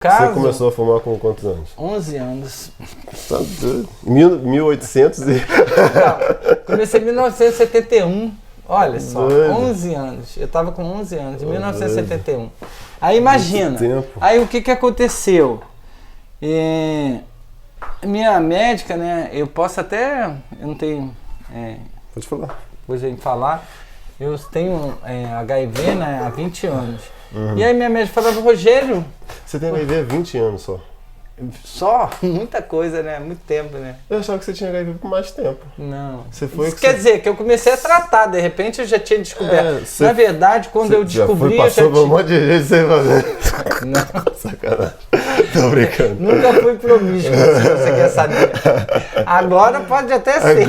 Você começou a fumar com quantos anos? 11 anos. Tá doido. 1800 e... Não, comecei em 1971. Olha só, Doido. 11 anos. Eu tava com 11 anos, em 1971. Aí imagina, aí o que aconteceu? Minha médica, né, eu posso até, eu não tenho... Pode falar. Depois a gente falar, eu tenho HIV, né, há 20 anos. E aí minha médica falava, Rogério... Você tem HIV há 20 anos só. Só? Muita coisa, né? Muito tempo, né? Eu achava que você tinha HIV por mais tempo. Não. Você foi Isso quer dizer que eu comecei a tratar, de repente eu já tinha descoberto. Na verdade, quando eu descobri, já passou por um monte de gente sem fazer. Não. Sacanagem. Tô brincando. Nunca fui promíscuo, se você quer saber. Agora pode até ser.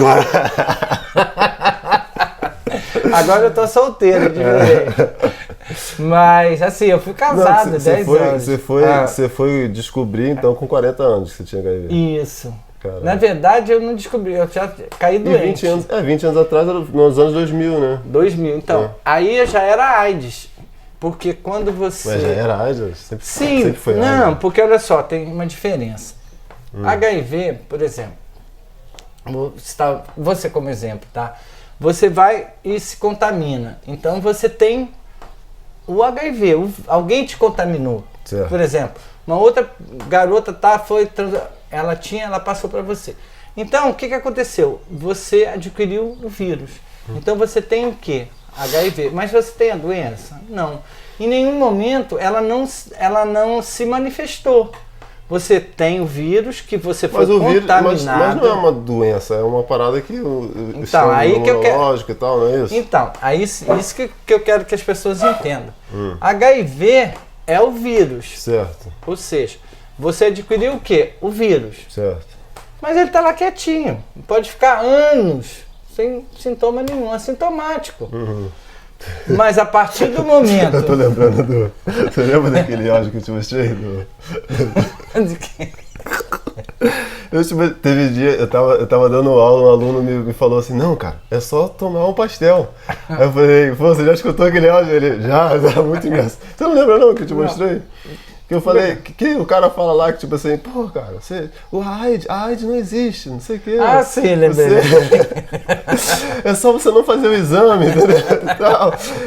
Agora eu tô solteiro, de verdade. Mas, assim, eu fui casado, 10 anos. Você foi descobrir, então, com 40 anos que você tinha HIV. Isso. Caramba. Na verdade, eu não descobri, eu já caí doente. 20 anos atrás, era nos anos 2000, né? 2000, então. Aí eu já era AIDS. Porque quando você... Mas já era AIDS? Sempre foi não, AIDS. porque olha só, tem uma diferença. HIV, por exemplo, vou citar você como exemplo, tá? Você vai e se contamina. Então você tem o HIV, alguém te contaminou. Certo. Por exemplo, uma outra garota ela passou para você. Então, o que aconteceu? Você adquiriu o vírus. Então você tem o quê? HIV. Mas você tem a doença? Não. Em nenhum momento ela não se manifestou. Você tem o vírus que você foi contaminado. Mas não é uma doença, é uma parada que então, aí que eu quero... e tal, não é isso? Então, isso que eu quero que as pessoas entendam. HIV é o vírus. Certo. Ou seja, você adquiriu o quê? O vírus. Certo. Mas ele está lá quietinho. Pode ficar anos sem sintoma nenhum, assintomático. Mas a partir do momento... Eu tô lembrando do... Você lembra daquele áudio que eu te mostrei? De quem? Teve um dia, eu tava dando aula, um aluno me falou assim, não, cara, é só tomar um pastel. Aí eu falei, pô, você já escutou aquele áudio? Ele, já, muito engraçado. Você não lembra não que eu te mostrei? Que eu falei, que o cara fala lá que tipo assim, pô, cara, a AIDS não existe, não sei o quê. Ah, sim, lembrei. É só você não fazer o exame, entendeu?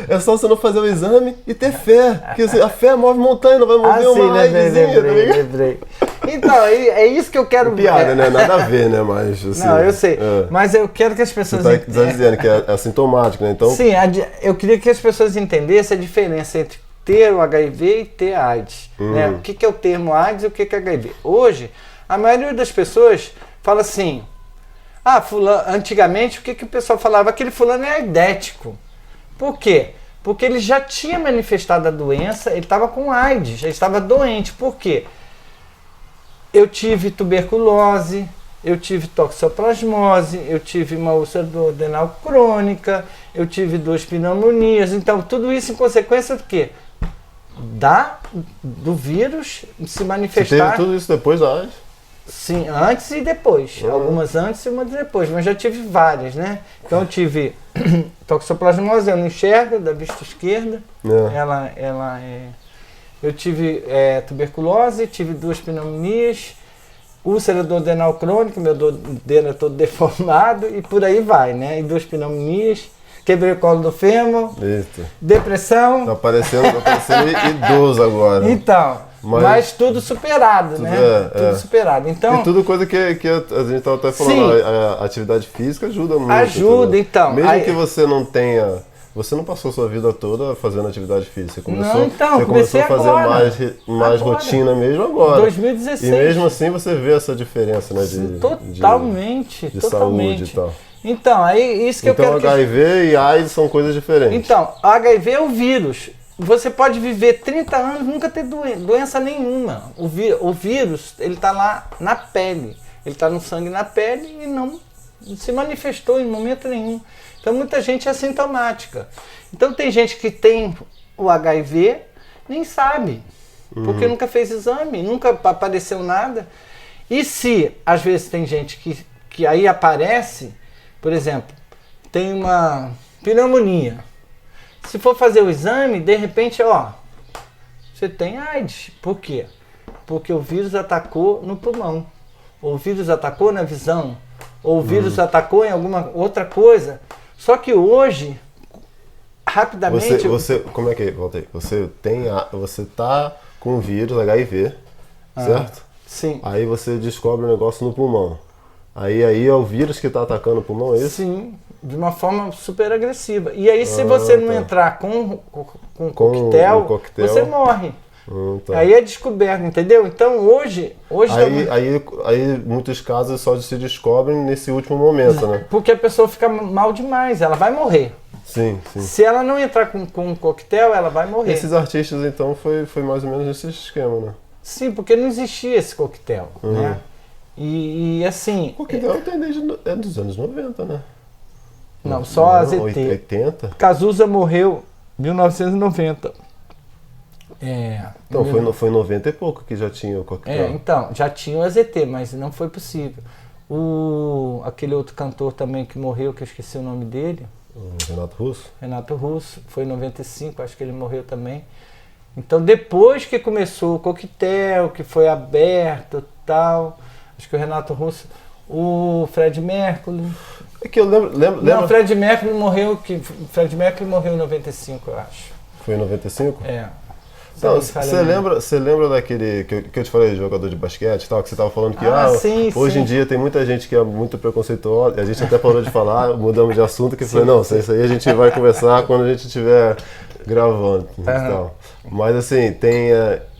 É só você não fazer o exame e ter fé. Porque assim, a fé move montanha, não vai mover uma AIDzinha, lembrei. Então, é isso que eu quero... Piada, né? Nada a ver, né? Mas, assim, não, eu sei. Mas eu quero que as pessoas... Você tá dizendo que é assintomático, né? Então... Sim, eu queria que as pessoas entendessem a diferença entre ter o HIV e ter AIDS. Né? O que é o termo AIDS e o que é HIV? Hoje, a maioria das pessoas fala assim, antigamente o que o pessoal falava? Aquele fulano é aidético. Por quê? Porque ele já tinha manifestado a doença, ele estava com AIDS, já estava doente. Por quê? Eu tive tuberculose, eu tive toxoplasmose, eu tive uma úlcera duodenal crônica, eu tive 2 pneumonias. Então, tudo isso em consequência do quê? Do vírus se manifestar. Você teve tudo isso depois da AIDS? Sim, antes e depois. Algumas antes e umas depois, mas já tive várias, né? Então eu tive toxoplasmose, eu não enxergo, da vista esquerda. Eu tive tuberculose, tive 2 pneumonias, úlcera duodenal crônica, meu duodeno é todo deformado e por aí vai, né? E 2 pneumonias. Quebrei o colo do fêmur, depressão. Tá parecendo idoso agora. Então, mas tudo superado, né? Tudo superado. Então, e tudo coisa que a gente estava até falando, a atividade física ajuda muito. Ajuda, então. Mesmo que você não tenha... Você não passou sua vida toda fazendo atividade física. Você começou a fazer mais rotina mesmo agora. 2016. E mesmo assim você vê essa diferença, né? Totalmente. De saúde e tal. Então, aí isso que eu quero... Então HIV e AIDS são coisas diferentes. Então, HIV é o vírus. Você pode viver 30 anos e nunca ter doença nenhuma. O vírus, ele está lá na pele. Ele está no sangue na pele e não se manifestou em momento nenhum. Então, muita gente é assintomática. Então, tem gente que tem o HIV, nem sabe. Porque nunca fez exame, nunca apareceu nada. E se, às vezes, tem gente que aí aparece... Por exemplo, tem uma pneumonia. Se for fazer o exame, de repente, você tem AIDS. Por quê? porque o vírus atacou no pulmão, ou o vírus atacou na visão, ou o vírus atacou em alguma outra coisa. Só que hoje, rapidamente... Como é que é? Voltei. Você tá com o vírus HIV, certo? Sim. Aí você descobre um negócio no pulmão. Aí é o vírus que está atacando o pulmão, é isso? Sim, de uma forma super agressiva. E aí se você não entrar com coquetel, você morre. Tá. Aí é descoberto, entendeu? Então hoje aí muitos casos só se descobrem nesse último momento, né? Porque a pessoa fica mal demais, ela vai morrer. Sim. Se ela não entrar com coquetel, ela vai morrer. Esses artistas, então, foi mais ou menos nesse esquema, né? Sim, porque não existia esse coquetel, né? E assim... O coquetel tem é dos anos 90, né? Não, só a ZT. 80? Cazuza morreu em 1990. Então, foi em 90 e pouco que já tinha o coquetel. Então, já tinha o AZT, mas não foi possível. Aquele outro cantor também que morreu, que eu esqueci o nome dele. O Renato Russo? Renato Russo, foi em 95, acho que ele morreu também. Então, depois que começou o coquetel, que foi aberto e tal, acho que o Renato Russo, o Fred Mercury... É que eu lembro... Não, o Fred Mercury morreu em 95, eu acho. Foi em 95? Então, você lembra daquele que eu te falei, de jogador de basquete e tal, que você estava falando que hoje em dia tem muita gente que é muito preconceituosa, a gente até parou de falar, mudamos de assunto, que falei, não, isso aí a gente vai conversar quando a gente estiver gravando e tal. Mas assim,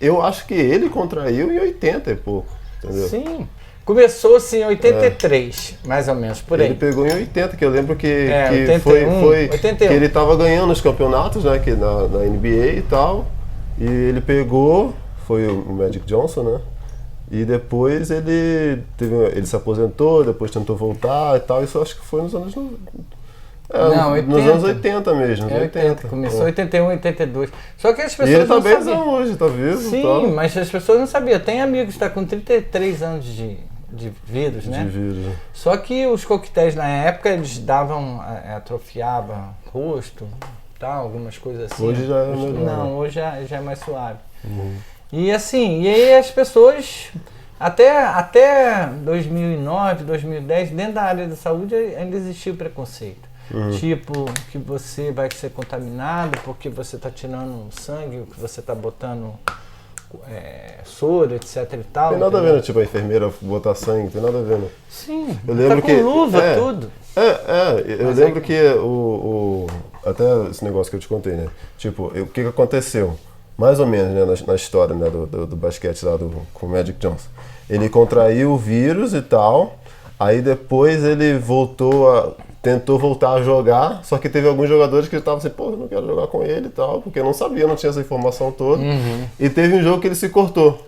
eu acho que ele contraiu em 80 e pouco, entendeu? Sim. Começou assim em 83, mais ou menos, por aí. Ele pegou em 80, que eu lembro que 81, foi 81. que ele estava ganhando os campeonatos, né, na NBA e tal. E ele pegou, foi o Magic Johnson, né? E depois ele se aposentou, depois tentou voltar e tal. Isso eu acho que foi nos anos 90. Nos anos 80 mesmo. 80. Começou em 81, 82. Só que as pessoas e ele tá não bem sabiam. Hoje, tá vivo. Sim, tá. Mas as pessoas não sabiam. Tem amigos que estão com 33 anos de vírus, né? De vírus. Só que os coquetéis na época, eles atrofiavam rosto, tal, algumas coisas assim. Hoje já é melhor. Não, hoje já é mais suave. E assim, e aí as pessoas, até 2009, 2010, dentro da área da saúde ainda existia o preconceito. Tipo, que você vai ser contaminado porque você está tirando sangue, que você está botando soro, etc e tal. Tem nada a ver, né? Tipo, a enfermeira botar sangue, tem nada a ver, né? Sim, eu lembro tá com luva, tudo. Eu lembro que até esse negócio que eu te contei, né? Tipo, o que aconteceu? Mais ou menos, né, na história, né, do basquete lá com o Magic Johnson. Ele contraiu o vírus e tal, aí depois ele tentou voltar a jogar, só que teve alguns jogadores que estavam assim, pô, eu não quero jogar com ele e tal, porque não sabia, não tinha essa informação toda. E teve um jogo que ele se cortou.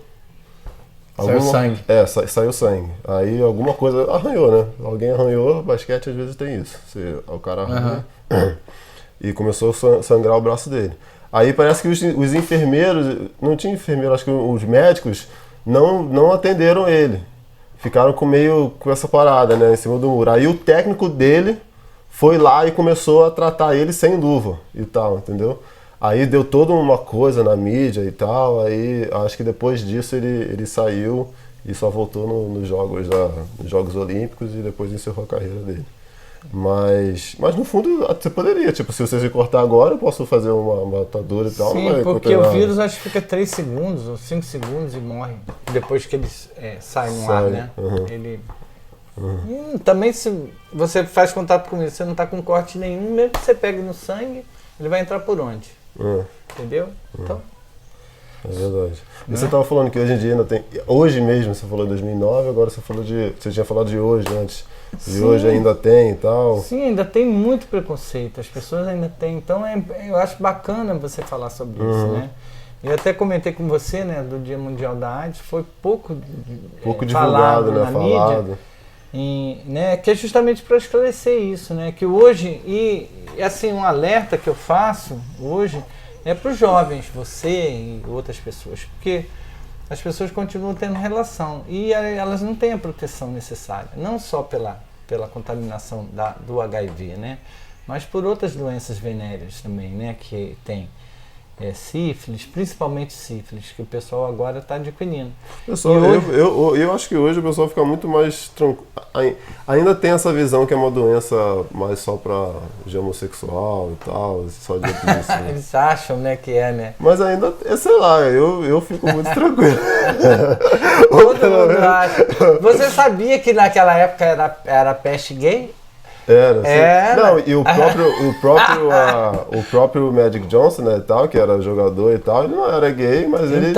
Saiu sangue. Saiu sangue. Aí alguma coisa arranhou, né? Alguém arranhou, basquete às vezes tem isso. O cara arranhou e começou a sangrar o braço dele. Aí parece que os enfermeiros, não tinha enfermeiro, acho que os médicos não atenderam ele. Ficaram com essa parada, né, em cima do muro. Aí o técnico dele foi lá e começou a tratar ele sem luva e tal, entendeu? Aí deu toda uma coisa na mídia e tal, aí acho que depois disso ele saiu e só voltou nos Jogos Olímpicos e depois encerrou a carreira dele. Mas no fundo você poderia, tipo, se você se cortar agora, eu posso fazer uma atadura e tal. Sim, não vai porque o nada. vírus acho que fica 3 segundos ou 5 segundos e morre. Depois que ele sai no ar, né? Ele... também se você faz contato com ele, você não está com corte nenhum, mesmo que você pegue no sangue, ele vai entrar por onde? Entendeu? Então... É verdade. E você estava falando que hoje em dia ainda tem... Hoje mesmo, você falou em 2009, agora você tinha falado de hoje antes. E hoje ainda tem e tal. Sim, ainda tem muito preconceito. As pessoas ainda têm. Então eu acho bacana você falar sobre isso, né? Eu até comentei com você, né, do Dia Mundial da AIDS, foi pouco divulgado, né? na mídia. Né, que é justamente para esclarecer isso, né? Que hoje, e assim, um alerta que eu faço hoje é para os jovens, você e outras pessoas, porque as pessoas continuam tendo relação e elas não têm a proteção necessária, não só pela contaminação do HIV, né? Mas por outras doenças venéreas também, né? Que tem. sífilis, principalmente sífilis, que o pessoal agora está adquirindo. Pessoal, eu acho que hoje o pessoal fica muito mais tranquilo. Ainda tem essa visão que é uma doença mais só para de homossexual e tal, só de isso. Né? Eles acham, né, que é, né? Mas ainda, sei lá, eu fico muito tranquilo. Todo mundo acha. Você sabia que naquela época era peste gay? Era, sim. Era. Não, e o próprio Magic Johnson, né, e tal, que era jogador e tal, ele não era gay, mas ele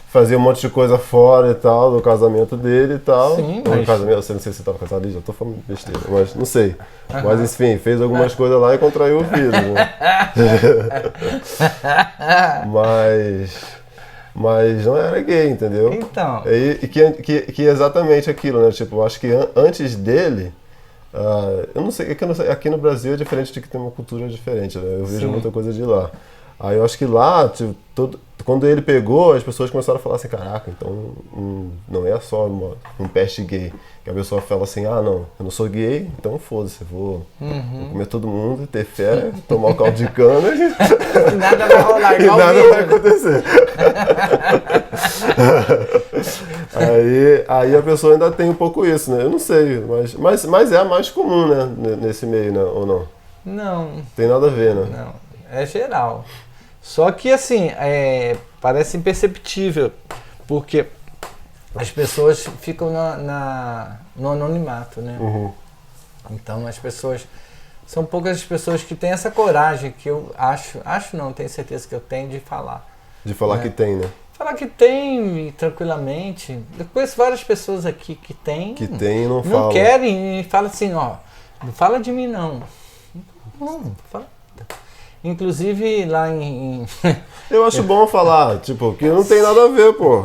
fazia um monte de coisa fora e tal, do casamento dele e tal. Sim, mas... No casamento, eu não sei se você estava casado ali, já tô falando besteira, mas não sei. Mas enfim, fez algumas coisas lá e contraiu o vírus, né? Mas não era gay, entendeu? Então. E que exatamente aquilo, né? Tipo, eu acho que antes dele, eu não sei, aqui no Brasil é diferente de que tem uma cultura diferente, né? Eu vejo muita coisa de lá. Aí eu acho que lá, tipo, quando ele pegou, as pessoas começaram a falar assim, caraca, então não é só um peste gay. Que a pessoa fala assim, não, eu não sou gay, então foda-se, vou comer todo mundo, ter fé, tomar o caldo de cana e nada vai rolar, e nada vai acontecer. aí a pessoa ainda tem um pouco isso, né? Eu não sei, mas é a mais comum, né? Nesse meio, né? Ou não? Não. Tem nada a ver, né? Não, é geral. Só que assim, parece imperceptível, porque as pessoas ficam no anonimato, né? Então as pessoas, são poucas as pessoas que têm essa coragem, que eu acho não, tenho certeza que eu tenho de falar. De falar, né? Que tem, né? Falar que tem, tranquilamente. Eu conheço várias pessoas aqui que tem. Que tem e não falam. Não querem e falam assim, não fala de mim não. Não fala. Inclusive lá em... Eu acho bom falar, tipo, que não tem nada a ver, pô.